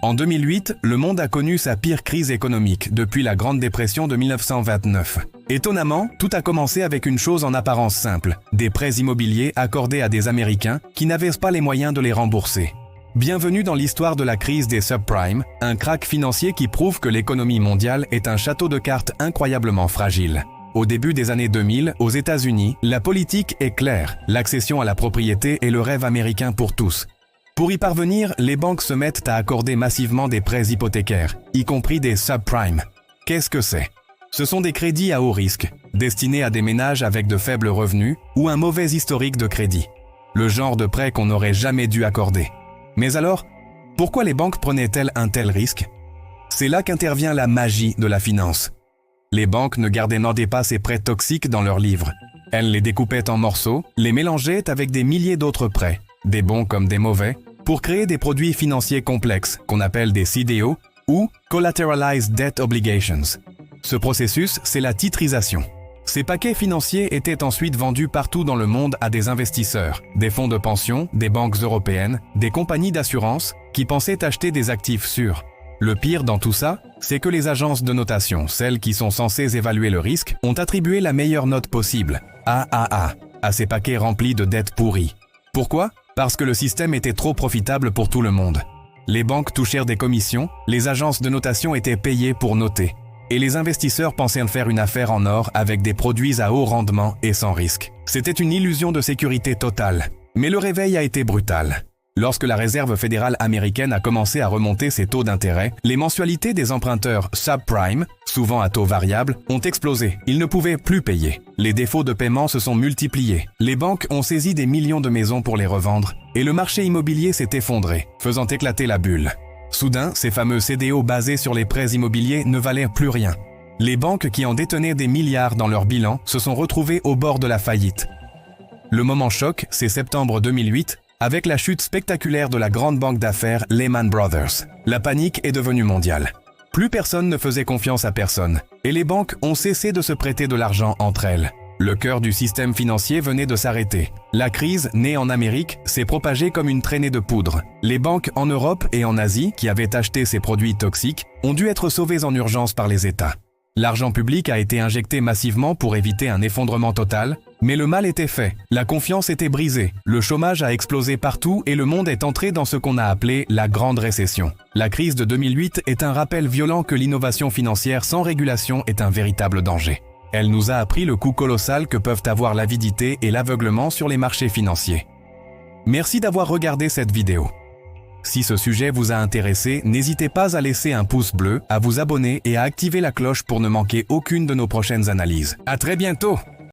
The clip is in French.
En 2008, le monde a connu sa pire crise économique depuis la Grande Dépression de 1929. Étonnamment, tout a commencé avec une chose en apparence simple, des prêts immobiliers accordés à des Américains qui n'avaient pas les moyens de les rembourser. Bienvenue dans l'histoire de la crise des subprimes, un krach financier qui prouve que l'économie mondiale est un château de cartes incroyablement fragile. Au début des années 2000, aux États-Unis, la politique est claire, l'accession à la propriété est le rêve américain pour tous. Pour y parvenir, les banques se mettent à accorder massivement des prêts hypothécaires, y compris des subprimes. Qu'est-ce que c'est? Ce sont des crédits à haut risque, destinés à des ménages avec de faibles revenus ou un mauvais historique de crédit. Le genre de prêt qu'on n'aurait jamais dû accorder. Mais alors, pourquoi les banques prenaient-elles un tel risque? C'est là qu'intervient la magie de la finance. Les banques ne gardaient pas ces prêts toxiques dans leurs livres. Elles les découpaient en morceaux, les mélangeaient avec des milliers d'autres prêts, des bons comme des mauvais, pour créer des produits financiers complexes qu'on appelle des CDO ou Collateralized Debt Obligations. Ce processus, c'est la titrisation. Ces paquets financiers étaient ensuite vendus partout dans le monde à des investisseurs, des fonds de pension, des banques européennes, des compagnies d'assurance qui pensaient acheter des actifs sûrs. Le pire dans tout ça, c'est que les agences de notation, celles qui sont censées évaluer le risque, ont attribué la meilleure note possible, AAA, à ces paquets remplis de dettes pourries. Pourquoi? Parce que le système était trop profitable pour tout le monde. Les banques touchèrent des commissions, les agences de notation étaient payées pour noter. Et les investisseurs pensaient faire une affaire en or avec des produits à haut rendement et sans risque. C'était une illusion de sécurité totale. Mais le réveil a été brutal. Lorsque la Réserve fédérale américaine a commencé à remonter ses taux d'intérêt, les mensualités des emprunteurs subprime, souvent à taux variable, ont explosé. Ils ne pouvaient plus payer. Les défauts de paiement se sont multipliés. Les banques ont saisi des millions de maisons pour les revendre. Et le marché immobilier s'est effondré, faisant éclater la bulle. Soudain, ces fameux CDO basés sur les prêts immobiliers ne valaient plus rien. Les banques qui en détenaient des milliards dans leur bilan se sont retrouvées au bord de la faillite. Le moment choc, c'est septembre 2008, avec la chute spectaculaire de la grande banque d'affaires Lehman Brothers. La panique est devenue mondiale. Plus personne ne faisait confiance à personne, et les banques ont cessé de se prêter de l'argent entre elles. Le cœur du système financier venait de s'arrêter. La crise, née en Amérique, s'est propagée comme une traînée de poudre. Les banques en Europe et en Asie, qui avaient acheté ces produits toxiques, ont dû être sauvées en urgence par les États. L'argent public a été injecté massivement pour éviter un effondrement total, mais le mal était fait. La confiance était brisée, le chômage a explosé partout et le monde est entré dans ce qu'on a appelé la Grande Récession. La crise de 2008 est un rappel violent que l'innovation financière sans régulation est un véritable danger. Elle nous a appris le coût colossal que peuvent avoir l'avidité et l'aveuglement sur les marchés financiers. Merci d'avoir regardé cette vidéo. Si ce sujet vous a intéressé, n'hésitez pas à laisser un pouce bleu, à vous abonner et à activer la cloche pour ne manquer aucune de nos prochaines analyses. À très bientôt!